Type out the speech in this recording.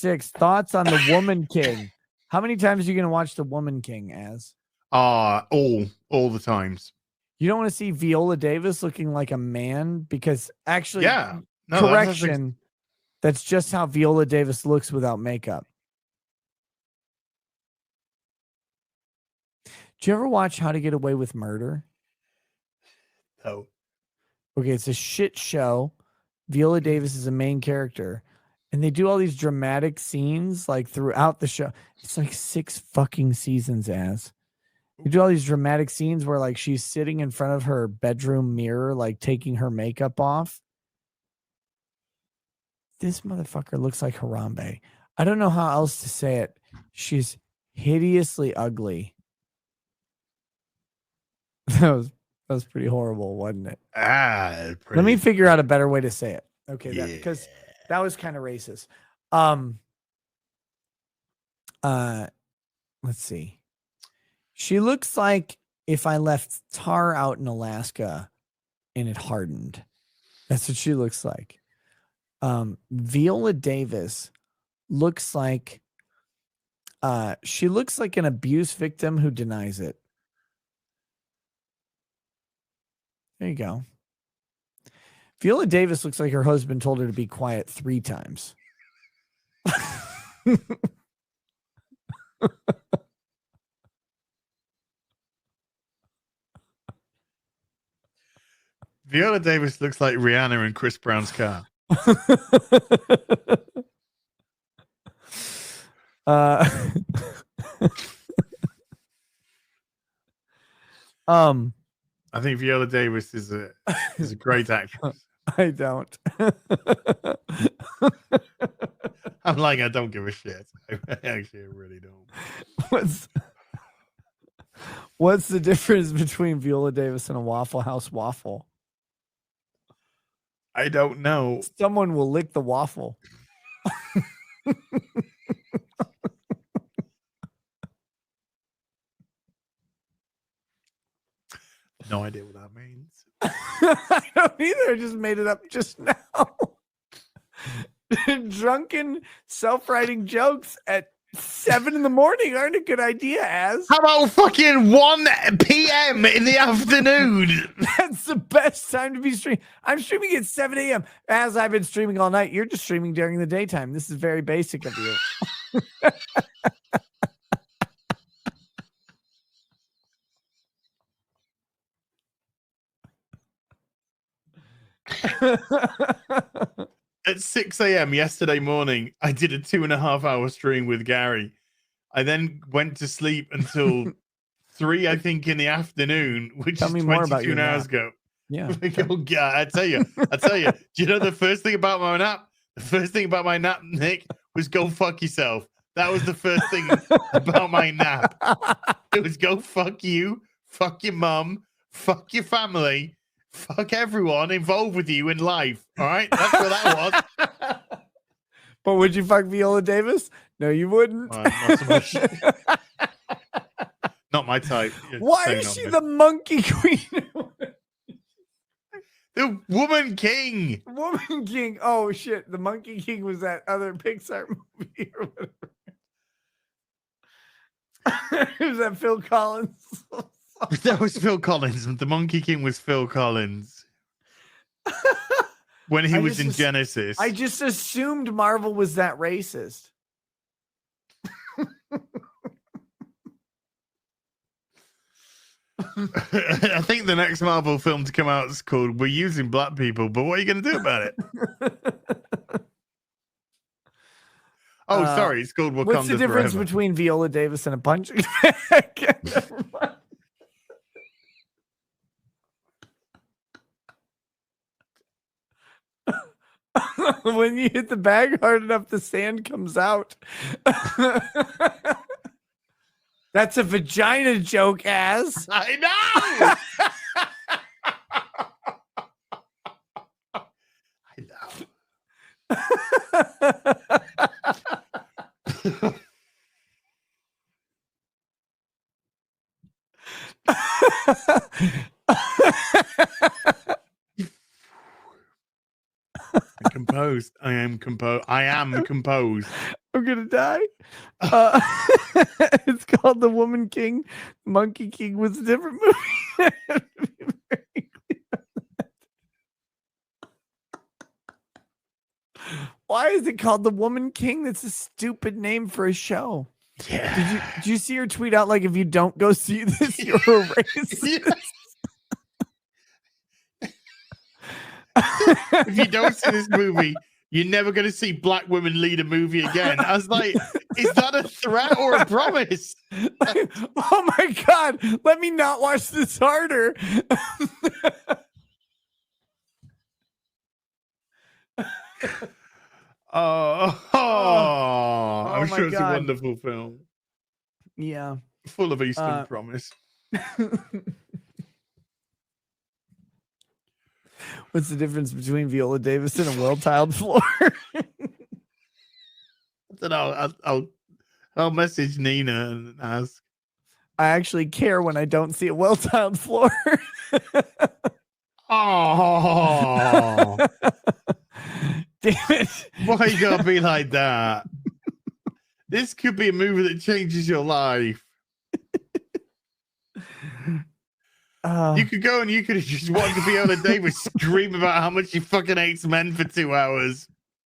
thoughts on The Woman King. How many times are you going to watch The Woman King, Az? All the times. You don't want to see Viola Davis looking like a man? Because actually, yeah. No, correction, that's just how Viola Davis looks without makeup. Do you ever watch How to Get Away with Murder? No. Okay, it's a shit show. Viola Davis is a main character. And they do all these dramatic scenes like throughout the show. It's like 6 fucking seasons, Az. You do all these dramatic scenes where like she's sitting in front of her bedroom mirror, like taking her makeup off. This motherfucker looks like Harambe. I don't know how else to say it. She's hideously ugly. That was pretty horrible, wasn't it? Let me figure out a better way to say it. Okay, because that was kind of racist. Let's see. She looks like if I left tar out in Alaska and it hardened. That's what she looks like. Viola Davis looks like she looks like an abuse victim who denies it. There you go. Viola Davis looks like her husband told her to be quiet 3 times. Viola Davis looks like Rihanna in Chris Brown's car. I think Viola Davis is a great actress. I don't. I'm like, I don't give a shit. I really don't. What's the difference between Viola Davis and a Waffle House waffle? I don't know. Someone will lick the waffle. No idea what that means. I don't either. I just made it up just now. Drunken, self-writing jokes at 7 in the morning aren't a good idea, Az. How about fucking 1 p.m. in the afternoon? That's the best time to be streaming. I'm streaming at 7 a.m. As I've been streaming all night. You're just streaming during the daytime. This is very basic of you. At 6 a.m. yesterday morning, I did a 2.5-hour stream with Gary. I then went to sleep until 3, I think, in the afternoon, which is 22 hours ago. Yeah. Oh, God, I tell you. Do you know the first thing about my nap? The first thing about my nap, Nick, was go fuck yourself. That was the first thing about my nap. It was go fuck you, fuck your mum, fuck your family, fuck everyone involved with you in life. All right? That's what that was. But would you fuck Viola Davis? No, you wouldn't. Not so much. Not my type. Why is she the monkey queen? The Woman King. Woman King. Oh, shit. The Monkey King was that other Pixar movie or whatever. Was that Phil Collins? That was Phil Collins. The Monkey King was Phil Collins. When he was in Genesis. I just assumed Marvel was that racist. I think the next Marvel film to come out is called We're Using Black People, but what are you going to do about it? Sorry, it's called Wakanda What's the difference Forever. between Viola Davis and a punching bag? Never mind. When you hit the bag hard enough, the sand comes out. That's a vagina joke, Az. I know. Composed. I am composed. I'm gonna die. It's called The Woman King. Monkey King was a different movie. Why is it called The Woman King? That's a stupid name for a show. Yeah. Did you see her tweet out like, if you don't go see this, you're a racist? If you don't see this movie, you're never going to see black women lead a movie again. I was like, is that a threat or a promise? Oh my God. Let me not watch this harder. I'm my sure it's God. a wonderful film. Yeah. Full of Eastern promise. What's the difference between Viola Davis and a well-tiled floor? I don't know. I'll message Nina and ask. I actually care when I don't see a well-tiled floor. Oh, damn it. why you gotta be like that? This could be a movie that changes your life. You could go and you could just watch Viola Davis scream about how much she fucking hates men for 2 hours.